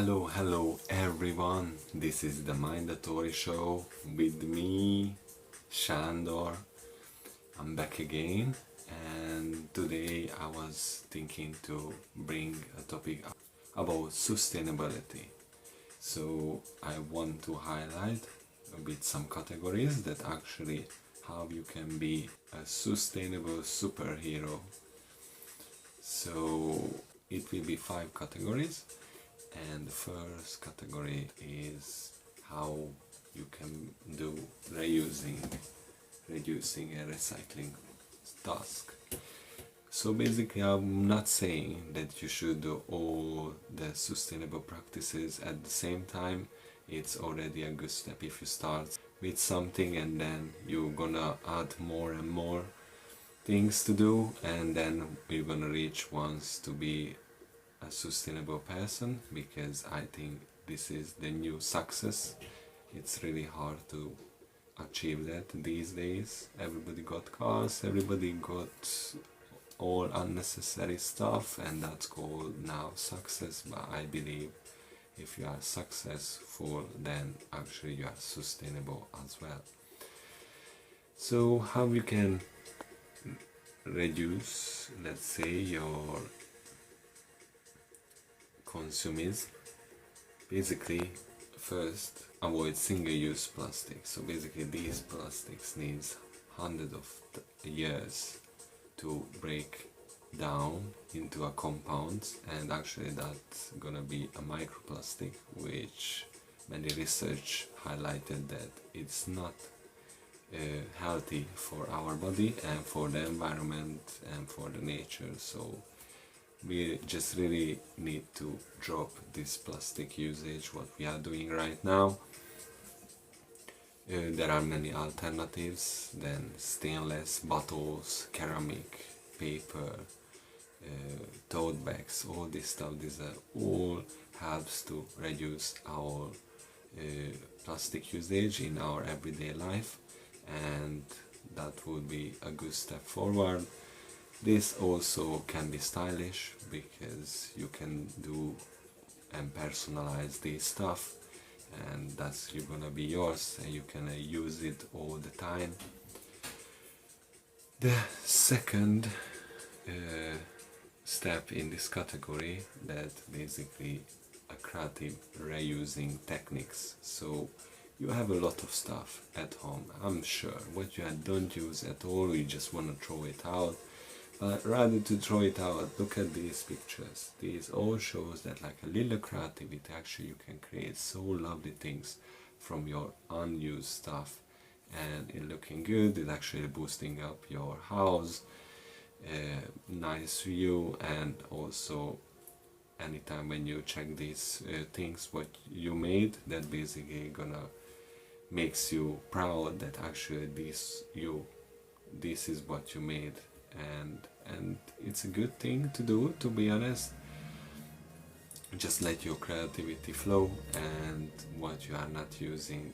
Hello everyone, this is the Mᴉndatory show with me, Shandor. I'm back again, and today I was thinking to bring a topic about sustainability. So I want to highlight a bit some categories that actually how you can be a sustainable superhero. So it will be 5 categories. And the first category is how you can do reducing and recycling task. So basically I'm not saying that you should do all the sustainable practices at the same time. It's already a good step if you start with something and then you're gonna add more and more things to do, and then we're gonna reach once to be a sustainable person, because I think this is the new success. It's really hard to achieve that these days. Everybody got cars, everybody got all unnecessary stuff, and that's called now success. But I believe if you are successful, then actually you are sustainable as well. So how you can reduce, let's say, your consumism? Basically, first avoid single-use plastic. So basically these plastics needs hundreds of years to break down into a compound, and actually that's gonna be a microplastic, which many research highlighted that it's not healthy for our body and for the environment and for the nature. So we just really need to drop this plastic usage, what we are doing right now. There are many alternatives than stainless bottles, ceramic, paper, tote bags, all this stuff. These are all helps to reduce our plastic usage in our everyday life, and that would be a good step forward. This also can be stylish because you can do and personalize this stuff, and that's you're gonna be yours and you can use it all the time. The second step in this category, that basically a creative reusing techniques. So you have a lot of stuff at home, I'm sure, what you don't use at all, you just want to throw it out. But rather to throw it out, look at these pictures. These all shows that like a little creativity, actually you can create so lovely things from your unused stuff, and it looking good. It's actually boosting up your house, nice view, and also anytime when you check these things what you made, that basically gonna makes you proud that actually this is what you made. And it's a good thing to do, to be honest. Just let your creativity flow, and what you are not using,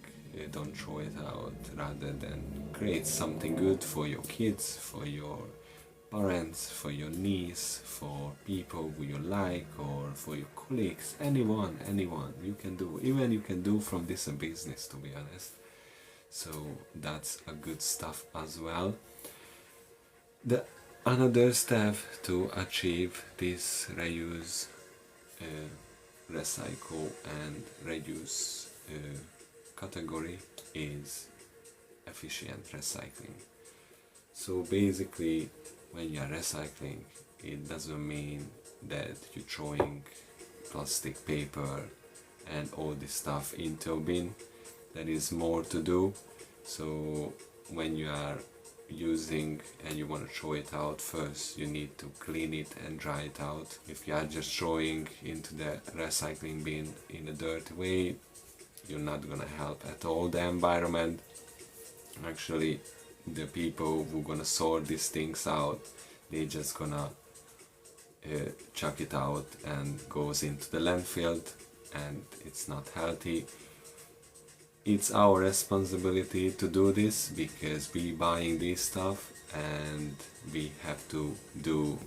don't throw it out, rather than create something good for your kids, for your parents, for your niece, for people who you like, or for your colleagues, anyone you can do. Even you can do from this a business, to be honest. So that's a good stuff as well. Another step to achieve this reuse, recycle and reduce category is efficient recycling. So basically when you are recycling, it doesn't mean that you're throwing plastic, paper and all this stuff into a bin. There is more to do. So when you are using and you want to throw it out, first you need to clean it and dry it out. If you are just throwing into the recycling bin in a dirty way, you're not gonna help at all the environment. Actually the people who gonna sort these things out, they just gonna chuck it out and goes into the landfill, and it's not healthy. It's our responsibility to do this because we buying this stuff, and we have to do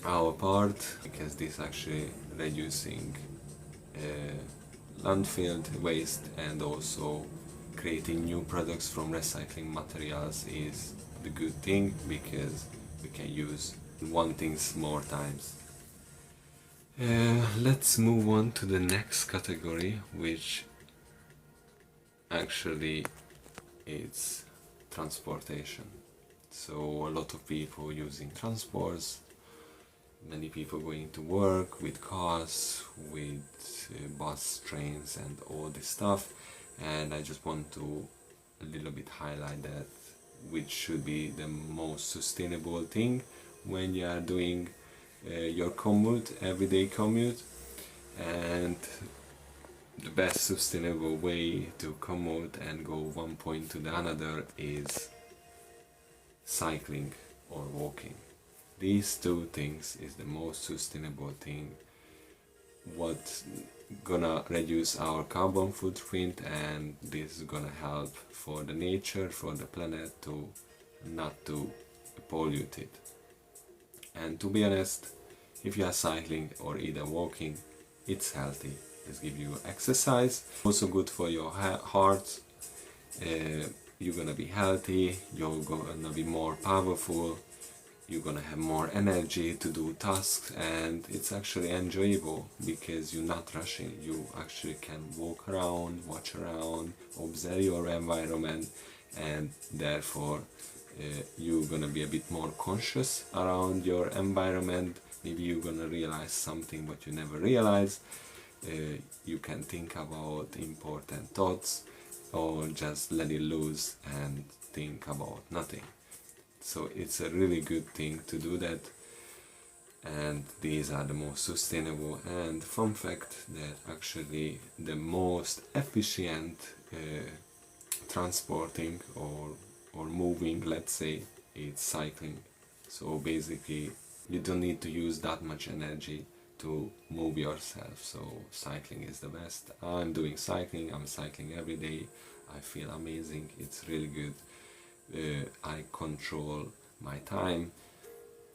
our part, because this actually reducing landfill waste, and also creating new products from recycling materials is the good thing, because we can use one things more times. Let's move on to the next category, which actually is transportation. So a lot of people using transports, many people going to work with cars, with bus, trains, and all this stuff. And I just want to a little bit highlight that which should be the most sustainable thing when you are doing your commute, everyday commute. And the best sustainable way to commute and go one point to the another is cycling or walking. These two things is the most sustainable thing, what gonna reduce our carbon footprint, and this is gonna help for the nature, for the planet, to not to pollute it. And to be honest, if you are cycling or either walking, it's healthy. It gives you exercise, also good for your heart. You're gonna be healthy, you're gonna be more powerful, you're gonna have more energy to do tasks, and it's actually enjoyable because you're not rushing. You actually can walk around, watch around, observe your environment, and therefore you're gonna be a bit more conscious around your environment. Maybe you're gonna realize something what you never realized. You can think about important thoughts, or just let it loose and think about nothing. So it's a really good thing to do that, and these are the most sustainable. And fun fact that actually the most efficient transporting or moving, let's say, is cycling. So basically you don't need to use that much energy to move yourself, so cycling is the best. I'm doing cycling, I'm cycling every day, I feel amazing, it's really good. I control my time,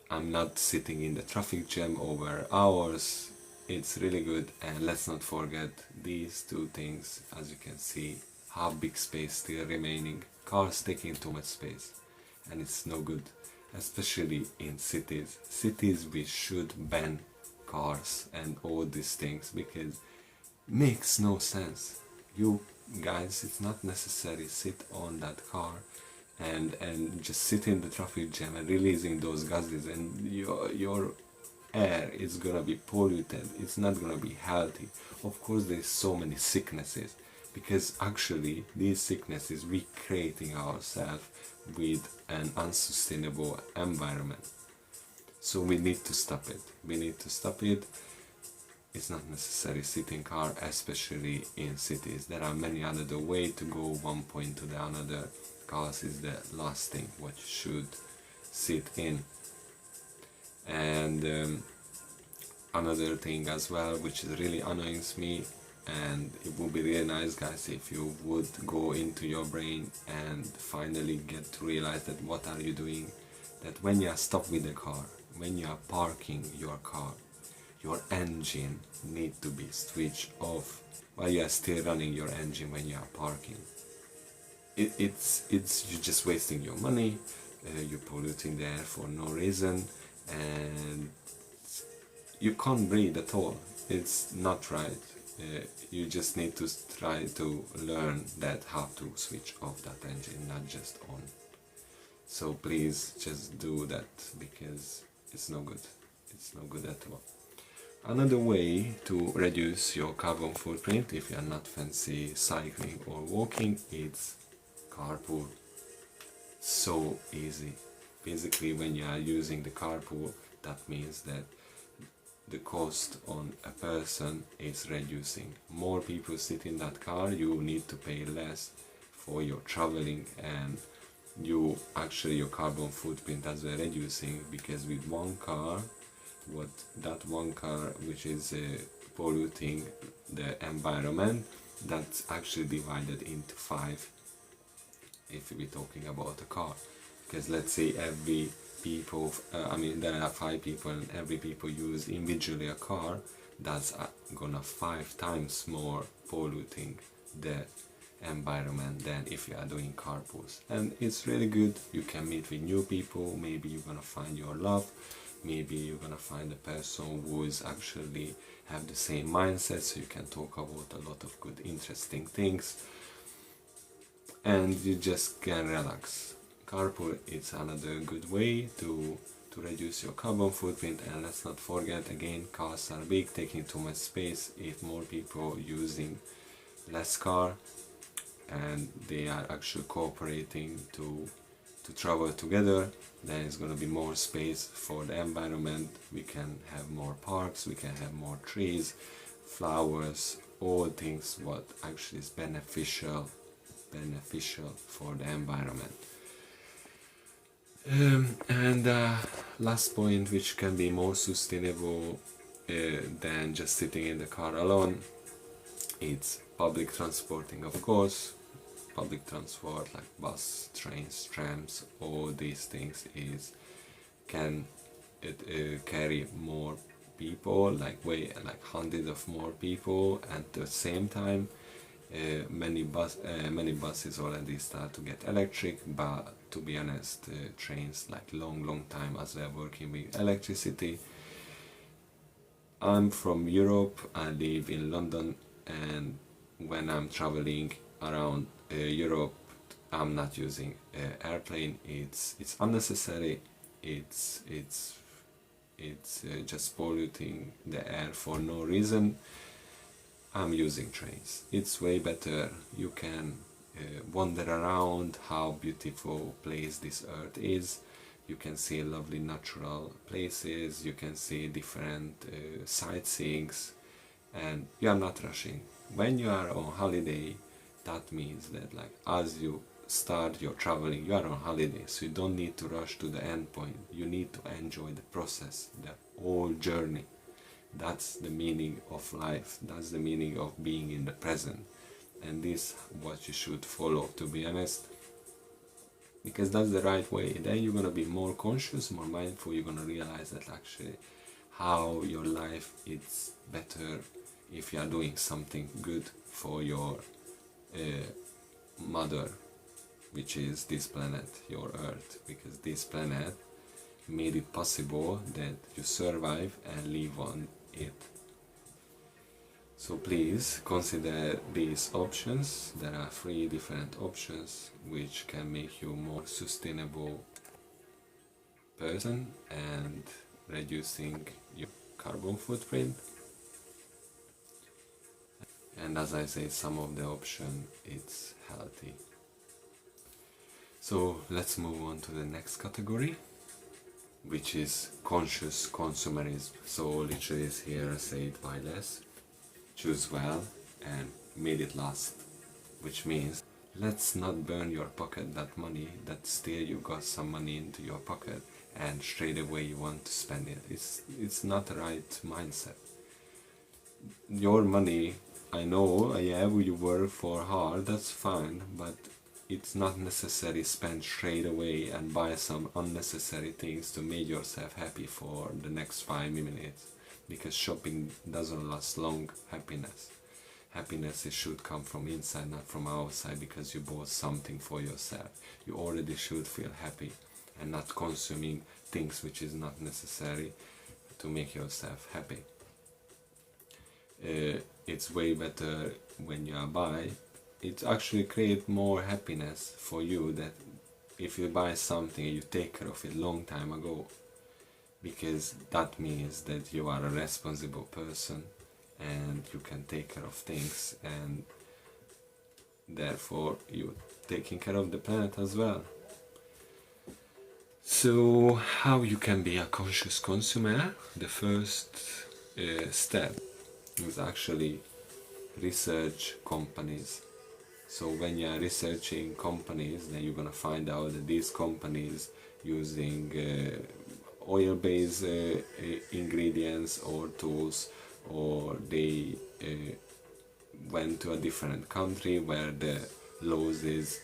I'm not sitting in the traffic jam over hours, it's really good. And let's not forget these two things. As you can see, how big space still remaining, cars taking too much space, and it's no good, especially in cities we should ban cars and all these things, because makes no sense. You guys, it's not necessary sit on that car and just sit in the traffic jam and releasing those gases, and your air is gonna be polluted, it's not gonna be healthy. Of course there's so many sicknesses, because actually these sicknesses we creating ourselves with an unsustainable environment. So we need to stop it. It's not necessary sit in car, especially in cities. There are many other ways to go one point to the another. Cars is the last thing what you should sit in. And another thing as well, which is really annoys me, and it would be really nice, guys, if you would go into your brain and finally get to realize that what are you doing, that when you are stopped with the car, when you are parking your car, your engine need to be switched off while you are still running your engine when you are parking. It's you're just wasting your money, you're polluting the air for no reason, and you can't breathe at all. It's not right. You just need to try to learn that how to switch off that engine, not just on. So please just do that, because it's no good. It's no good at all. Another way to reduce your carbon footprint if you are not fancy cycling or walking is carpool. So easy. Basically, when you are using the carpool, that means that the cost on a person is reducing. More people sit in that car, you need to pay less for your traveling, and you actually your carbon footprint as well reducing, because with one car, that one car which is polluting the environment, that's actually divided into 5 if we're talking about a car. Because let's say every people, there are 5 people and every people use individually a car, that's gonna 5 times more polluting the environment than if you are doing carpools. And it's really good. You can meet with new people. Maybe you're gonna find your love. Maybe you're gonna find a person who is actually have the same mindset, so you can talk about a lot of good interesting things, and you just can relax. Carpool is another good way to reduce your carbon footprint. And let's not forget, again, cars are big, taking too much space. If more people using less car and they are actually cooperating to travel together, then it's going to be more space for the environment. We can have more parks, we can have more trees, flowers, all things what actually is beneficial for the environment. And last point, which can be more sustainable than just sitting in the car alone, it's public transporting, of course. Public transport like bus, trains, trams, all these things can carry more people, like hundreds of more people, and at the same time many buses already start to get electric. But to be honest, trains like long time as they're working with electricity. I'm from Europe, I live in London, and when I'm traveling around Europe, I'm not using airplane. It's unnecessary. It's just polluting the air for no reason. I'm using trains. It's way better. You can wander around how beautiful place this earth is. You can see lovely natural places. You can see different sightseeings, and you are not rushing. When you are on holiday, that means that like as you start your traveling, you are on holiday, so you don't need to rush to the end point. You need to enjoy the process, the whole journey. That's the meaning of life. That's the meaning of being in the present. And this what you should follow, to be honest, because that's the right way. Then you're gonna be more conscious, more mindful. You're gonna realize that actually how your life is better if you are doing something good for your mother, which is this planet, your earth, because this planet made it possible that you survive and live on it. So please consider these options. There are 3 different options which can make you more sustainable person and reducing your carbon footprint. And as I say, some of the option it's healthy. So let's move on to the next category, which is conscious consumerism. So literally is here, say it buy less, choose well, and made it last. Which means let's not burn your pocket that money that still you got some money into your pocket and straight away you want to spend it. It's not the right mindset. Your money, I know, yeah, you work for hard, that's fine, but it's not necessary spend straight away and buy some unnecessary things to make yourself happy for the next 5 minutes, because shopping doesn't last long. Happiness it should come from inside, not from outside, because you bought something for yourself. You already should feel happy and not consuming things which is not necessary to make yourself happy. It's way better when you buy. It actually creates more happiness for you that if you buy something you take care of it long time ago, because that means that you are a responsible person and you can take care of things, and therefore you're taking care of the planet as well. So how you can be a conscious consumer? The first step is actually research companies. So when you are researching companies, then you're gonna find out that these companies using oil-based ingredients or tools, or they went to a different country where the laws is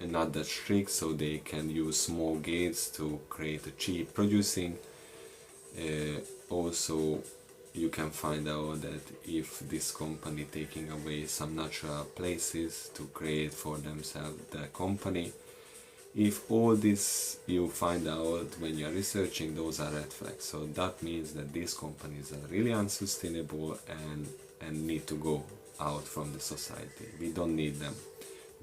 not that strict, so they can use small gates to create a cheap producing. Also you can find out that if this company taking away some natural places to create for themselves the company, if all this you find out when you are researching, those are red flags. So that means that these companies are really unsustainable and need to go out from the society. We don't need them.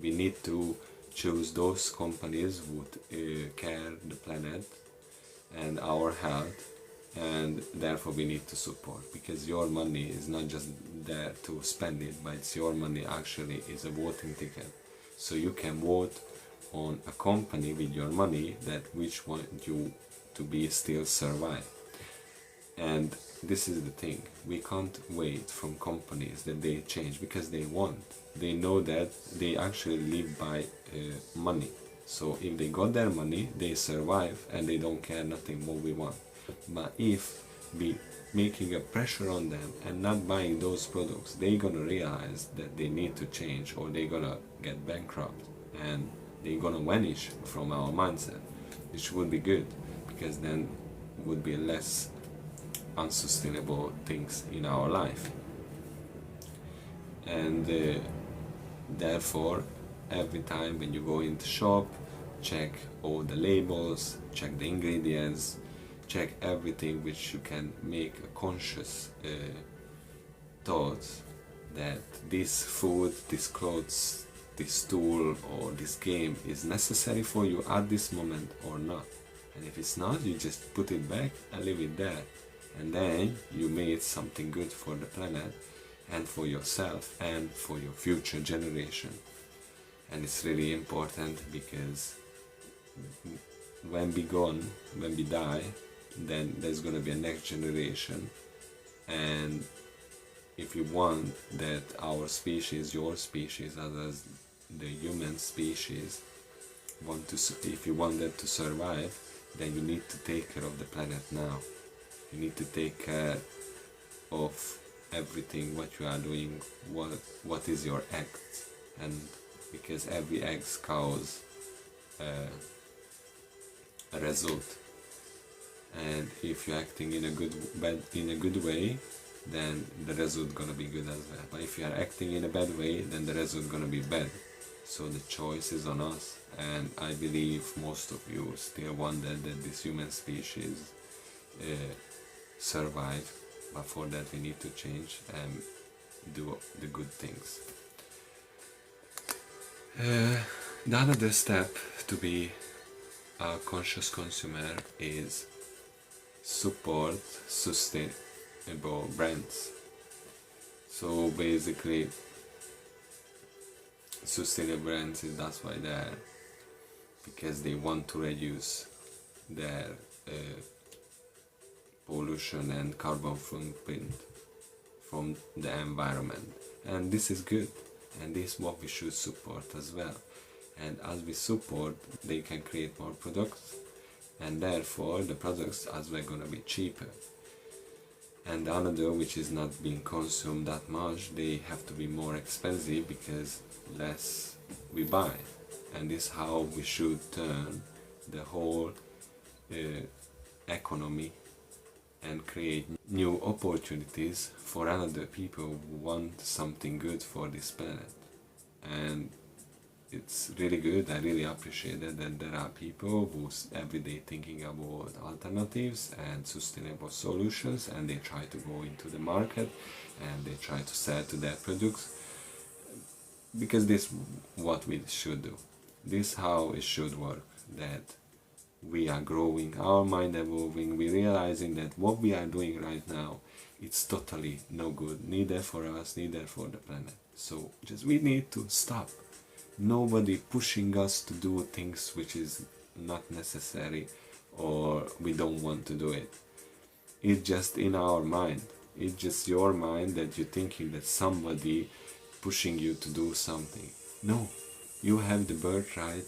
We need to choose those companies who care the planet and our health, and therefore we need to support, because your money is not just there to spend it, but it's your money actually is a voting ticket. So you can vote on a company with your money that which want you to be still survive. And this is the thing, we can't wait from companies that they change, because they won't. They know that they actually live by money. So if they got their money, they survive and they don't care nothing what we want. But if we making a pressure on them and not buying those products, they're gonna realize that they need to change, or they're gonna get bankrupt and they're gonna vanish from our mindset, which would be good, because then would be less unsustainable things in our life. And therefore, every time when you go in the shop, check all the labels, check the ingredients, check everything which you can make a conscious thought that this food, this clothes, this tool or this game is necessary for you at this moment or not. And if it's not, you just put it back and leave it there. And then you made something good for the planet and for yourself and for your future generation. And it's really important, because when we gone, when we die, then there's gonna be a next generation. And if you want that our species, your species, as the human species, if you want that to survive, then you need to take care of the planet now. You need to take care of everything what you are doing, what is your act, and because every act causes a result. And if you're acting in a good way, then the result gonna be good as well. But if you are acting in a bad way, then the result gonna be bad. So the choice is on us, and I believe most of you still want that this human species survive, but for that we need to change and do the good things. The another step to be a conscious consumer is support sustainable brands. So basically, sustainable brands is that's why they're, because they want to reduce their pollution and carbon footprint from the environment, and this is good, and this is what we should support as well. And as we support, they can create more products, and therefore the products as well gonna be cheaper. And another which is not being consumed that much, they have to be more expensive because less we buy. And this is how we should turn the whole economy and create new opportunities for other people who want something good for this planet. And it's really good. I really appreciate it that there are people who's every day thinking about alternatives and sustainable solutions, and they try to go into the market and they try to sell to their products, because this is what we should do. This is how it should work, that we are growing, our mind evolving, we realizing that what we are doing right now, it's totally no good, neither for us, neither for the planet. So just we need to stop. Nobody pushing us to do things which is not necessary or we don't want to do it. It's just in our mind. It's just your mind that you're thinking that somebody pushing you to do something. No, you have the birthright,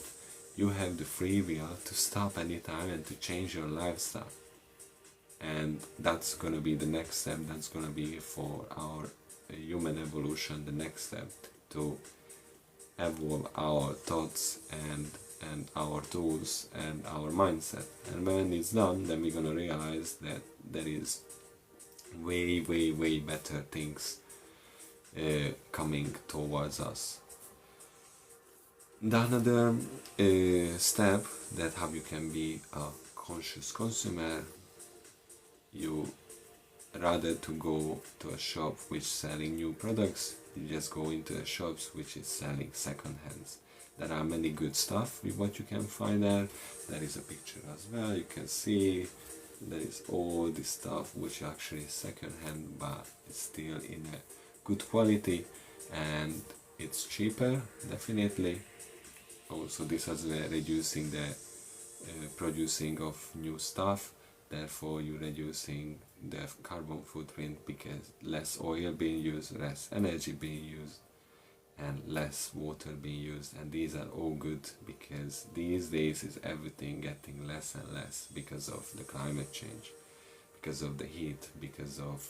you have the free will to stop anytime and to change your lifestyle. And that's gonna be the next step. That's gonna be for our human evolution, the next step to evolve our thoughts and our tools and our mindset. And when it's done, then we're gonna realize that there is way better things coming towards us. The another step that how you can be a conscious consumer, you rather to go to a shop which selling new products, you just go into a shops which is selling second hands. There are many good stuff with what you can find there. There is a picture as well, you can see there is all this stuff which actually is second hand but it's still in a good quality and it's cheaper definitely. Also this is reducing the producing of new stuff, therefore you're reducing the carbon footprint because less oil being used, less energy being used and less water being used, and these are all good because these days is everything getting less and less because of the climate change, because of the heat, because of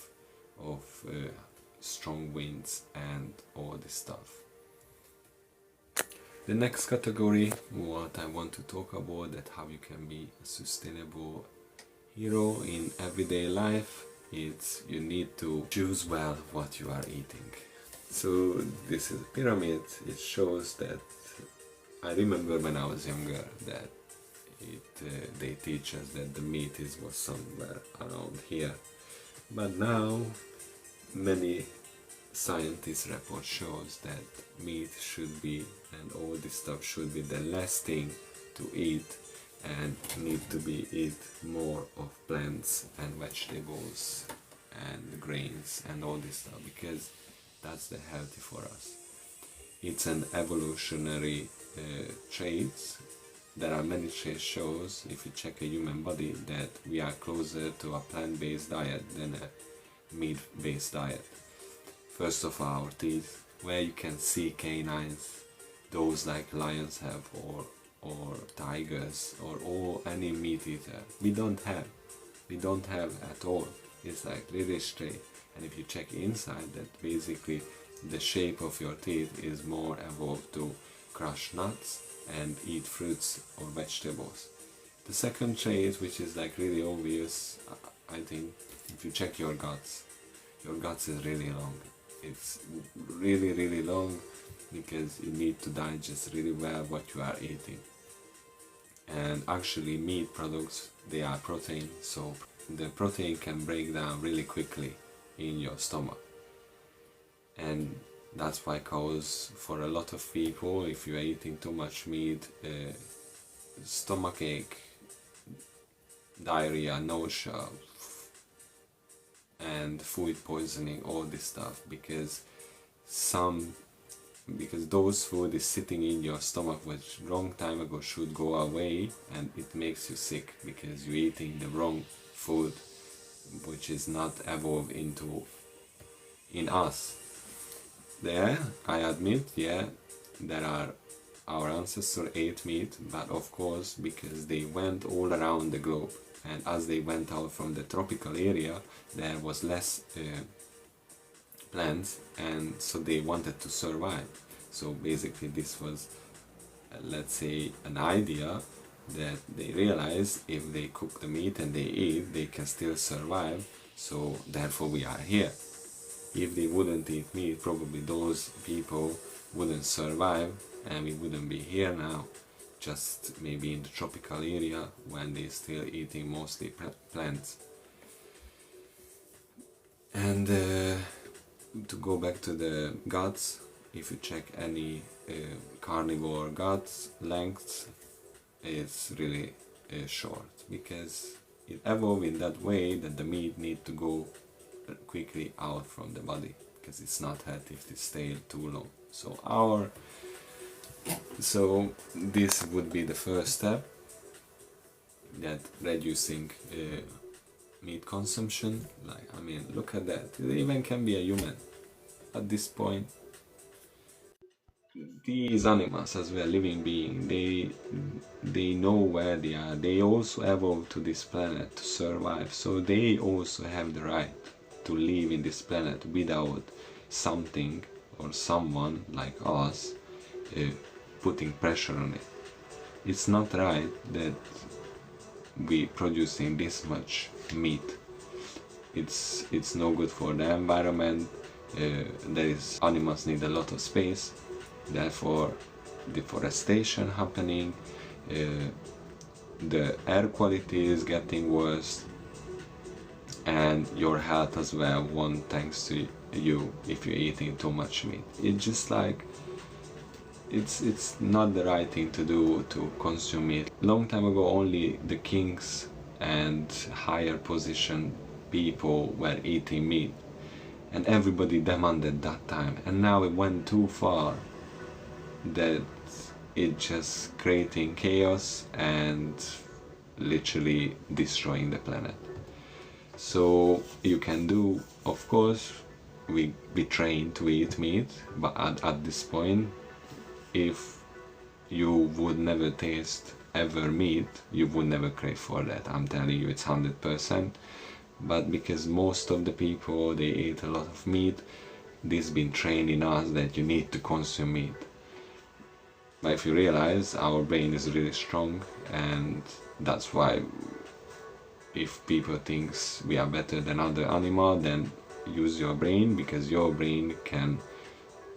strong winds and all this stuff. The next category, what I want to talk about, that how you can be a sustainable hero in everyday life, it's you need to choose well what you are eating. So this is a pyramid. It shows that I remember when I was younger that they teach us that the meat was somewhere around here, but now many scientists report shows that meat should be and all this stuff should be the last thing to eat and need to be eat more of plants and vegetables and grains and all this stuff because that's the healthy for us. It's an evolutionary traits. There are many traits shows if you check a human body that we are closer to a plant-based diet than a meat-based diet. First of all, our teeth, where you can see canines, those like lions have or tigers or any meat eater. We don't have at all. It's like really straight. And if you check inside, that basically the shape of your teeth is more evolved to crush nuts and eat fruits or vegetables. The second trait, which is like really obvious, I think, if you check your guts is really long. It's really long because you need to digest really well what you are eating. And actually meat products, they are protein, so the protein can break down really quickly in your stomach, and that's why cause for a lot of people, if you are eating too much meat, stomach ache, diarrhea, nausea and food poisoning, all this stuff, because those food is sitting in your stomach which long time ago should go away, and it makes you sick because you're eating the wrong food which is not evolved in us. There, I admit, yeah, there are our ancestors ate meat, but of course because they went all around the globe, and as they went out from the tropical area there was less plants, and so they wanted to survive. So basically this was let's say an idea that they realized if they cook the meat and they eat, they can still survive, so therefore we are here. If they wouldn't eat meat, probably those people wouldn't survive and we wouldn't be here now, just maybe in the tropical area when they're still eating mostly plants. And to go back to the guts, if you check any carnivore guts lengths, it's really short because it evolved in that way that the meat need to go quickly out from the body because it's not healthy if it stays too long. So this would be the first step, that reducing meat consumption. Like, I mean, look at that, it even can be a human at this point. These animals as well, living beings, they know where they are. They also evolved to this planet to survive, so they also have the right to live in this planet without something or someone like us putting pressure on it. It's not right that we producing this much meat it's no good for the environment. Animals need a lot of space, therefore deforestation happening, the air quality is getting worse, and your health as well won't thanks to you if you're eating too much meat. It's just like it's not the right thing to do, to consume meat. Long time ago only the kings and higher position people were eating meat, and everybody demanded that time, and now it went too far that it just creating chaos and literally destroying the planet. So you can do, of course, we be trained to eat meat, but at this point, if you would never taste ever meat, you would never crave for that. I'm telling you, it's 100%. But because most of the people, they eat a lot of meat, this been trained in us that you need to consume meat. But if you realize, our brain is really strong, and that's why if people thinks we are better than other animal, then use your brain, because your brain can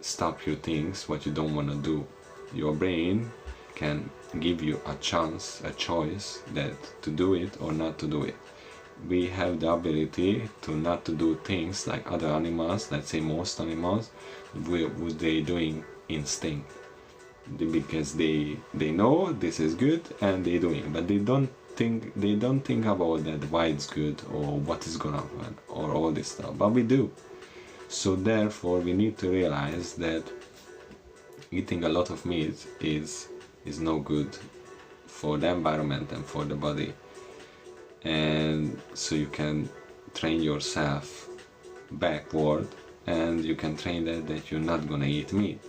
stop you things what you don't want to do. Your brain can give you a chance, a choice that to do it or not to do it. We have the ability to not to do things like other animals, let's say most animals, what they doing instinct, because they know this is good and they doing, but they don't think about that why it's good or what is gonna happen or all this stuff, but we do. So therefore we need to realize that eating a lot of meat is no good for the environment and for the body. And so you can train yourself backward, and you can train that you're not gonna eat meat,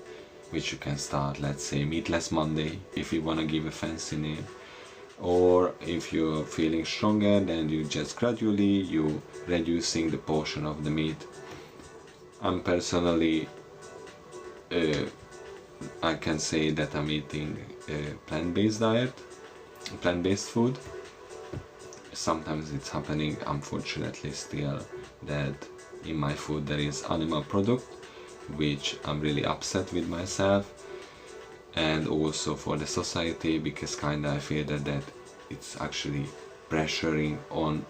which you can start, let's say, Meatless Monday, if you wanna give a fancy name. Or if you're feeling stronger, then you just gradually you reducing the portion of the meat. I'm personally I can say that I'm eating a plant-based diet, plant-based food. Sometimes it's happening, unfortunately, still that in my food there is animal product, which I'm really upset with myself and also for the society, because kinda I feel that it's actually pressuring on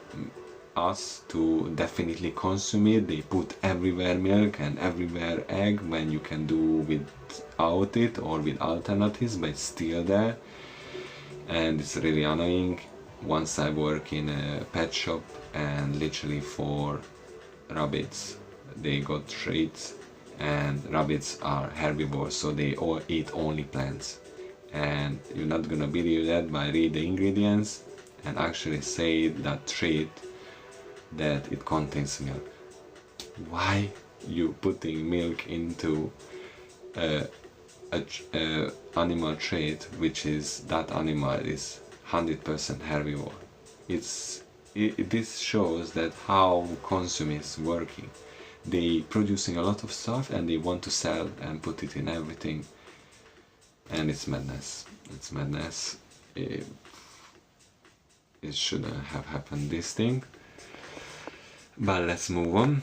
us to definitely consume it. They put everywhere milk and everywhere egg when you can do without it or with alternatives, but it's still there, and it's really annoying. Once I work in a pet shop, and literally 4 rabbits, they got treats, and rabbits are herbivores, so they all eat only plants. And you're not gonna believe that, but I read the ingredients and actually say that treat that it contains milk. Why you putting milk into a animal trait which is that animal is 100% herbivore? This shows that how consume is working. They producing a lot of stuff and they want to sell and put it in everything, and it's madness. It's madness. It shouldn't have happened, this thing. But let's move on.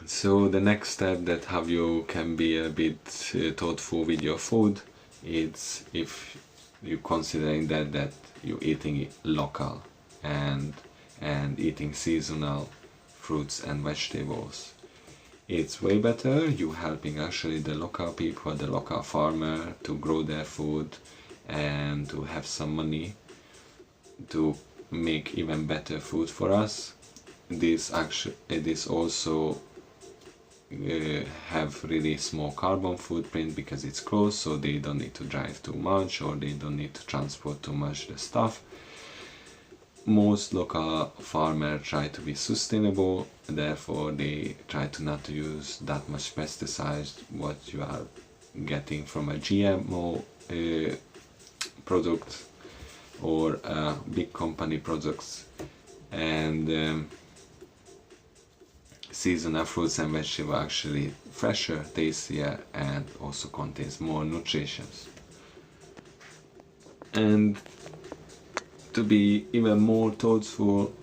So the next step that how you can be a bit thoughtful with your food, it's if you're considering that you're eating local and eating seasonal fruits and vegetables. It's way better. You're helping actually the local people, the local farmer, to grow their food and to have some money to make even better food for us. This also have really small carbon footprint because it's close, so they don't need to drive too much or they don't need to transport too much the stuff. Most local farmers try to be sustainable, therefore they try to not to use that much pesticides what you are getting from a GMO product or big company products. And seasonal fruits and vegetables are actually fresher, tastier, and also contains more nutrition. And to be even more thoughtful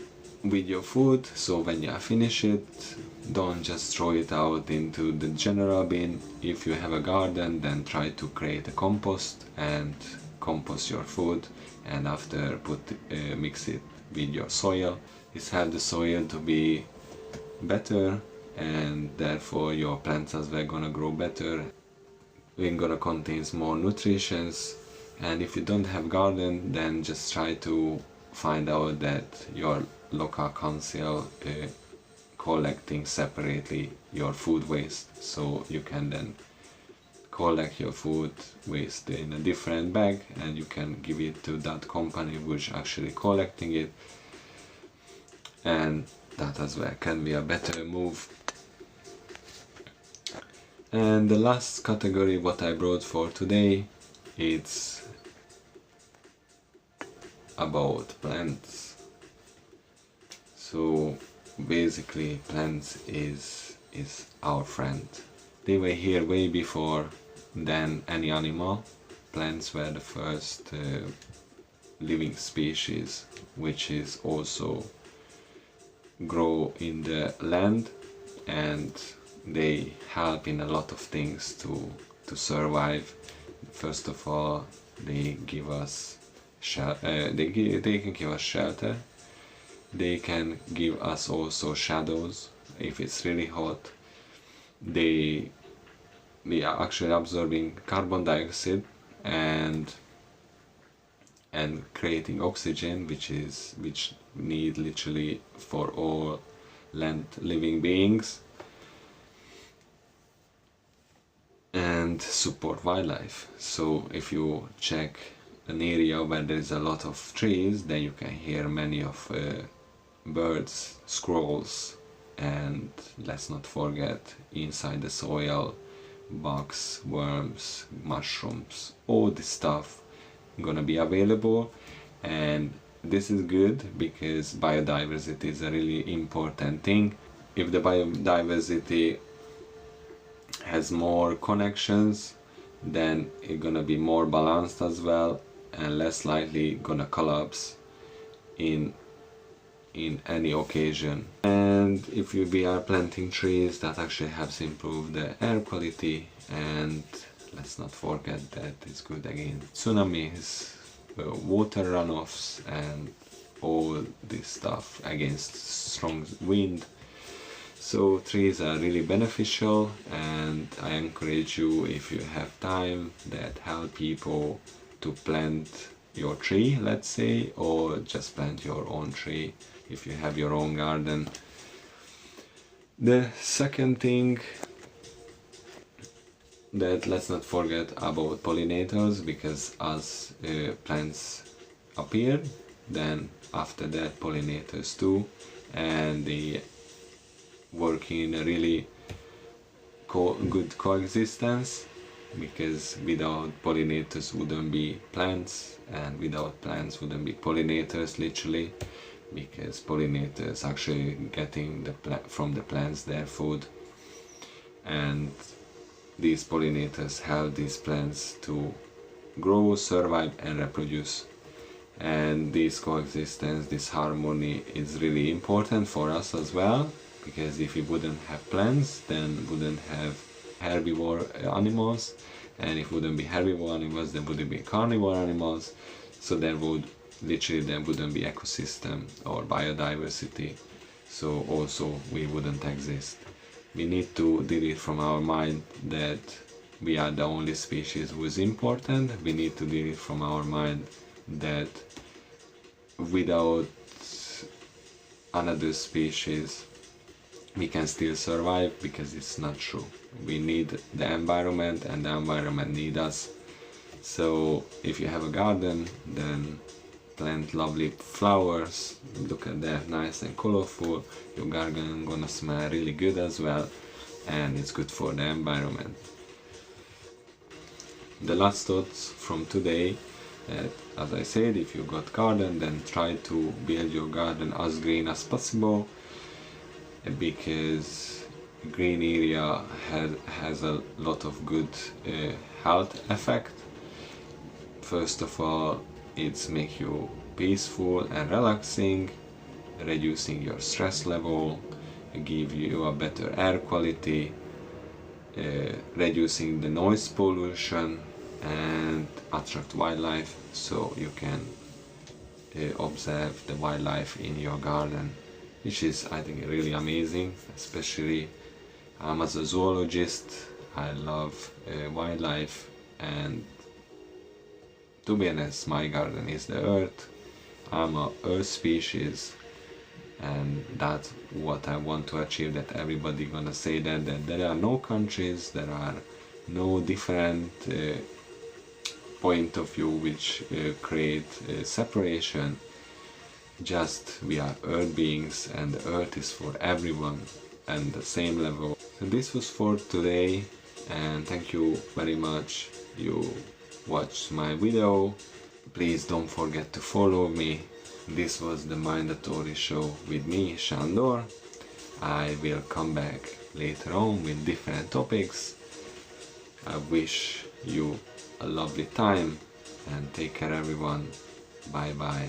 with your food. So when you finish it, don't just throw it out into the general bin. If you have a garden, then try to create a compost and compost your food, and after mix it with your soil. This helps the soil to be better, and therefore your plants as well gonna grow better. It's gonna contain more nutrition. And if you don't have garden, then just try to find out that your local council collecting separately your food waste, so you can then collect your food waste in a different bag and you can give it to that company which actually collecting it, and that as well can be a better move. And the last category what I brought for today, it's about plants. So basically plants is our friend. They were here way before than any animal. Plants were the first living species which is also grow in the land, and they help in a lot of things to survive. First of all, they give us they can give us shelter. They can give us also shadows if it's really hot. They are actually absorbing carbon dioxide and creating oxygen, which need literally for all land living beings, and support wildlife. So if you check an area where there is a lot of trees, then you can hear many of birds, squirrels, and let's not forget inside the soil, bugs, worms, mushrooms, all this stuff gonna be available. And this is good because biodiversity is a really important thing. If the biodiversity has more connections, then it's gonna be more balanced as well and less likely gonna collapse in any occasion. And if we are planting trees, that actually helps improve the air quality, and let's not forget that it's good against tsunamis, water runoffs, and all this stuff, against strong wind. So trees are really beneficial, and I encourage you, if you have time, that help people to plant your tree, let's say, or just plant your own tree if you have your own garden. The second thing, that let's not forget about pollinators, because as plants appear, then after that pollinators too, and they work in a really good coexistence, because without pollinators wouldn't be plants, and without plants wouldn't be pollinators, literally, because pollinators actually getting from the plants their food, and these pollinators help these plants to grow, survive, and reproduce. And this coexistence, this harmony is really important for us as well, because if we wouldn't have plants, then wouldn't have herbivore animals, and if wouldn't be herbivore animals, then wouldn't be carnivore animals, so there wouldn't be ecosystem or biodiversity, so also we wouldn't exist. We need to delete from our mind that we are the only species who is important. We need to delete from our mind that without another species we can still survive, because it's not true. We need the environment and the environment needs us. So if you have a garden, then plant lovely flowers, look at that, nice and colorful. Your garden gonna smell really good as well, and it's good for the environment. The last thoughts from today, as I said, if you got garden, then try to build your garden as green as possible, because green area has a lot of good health effect. First of all, it's make you peaceful and relaxing, reducing your stress level, give you a better air quality, reducing the noise pollution, and attract wildlife, so you can observe the wildlife in your garden, which is, I think, really amazing. Especially I'm as a zoologist, I love wildlife, and to be honest, my garden is the earth. I'm a earth species, and that's what I want to achieve, that everybody gonna say that there are no countries, there are no different point of view which create separation. Just we are earth beings, and the earth is for everyone and the same level. So this was for today, and thank you very much you watched my video. Please don't forget to follow me. This was the Mᴉndatory show with me, Sándor. I will come back later on with different topics. I wish you a lovely time, and take care everyone. Bye bye.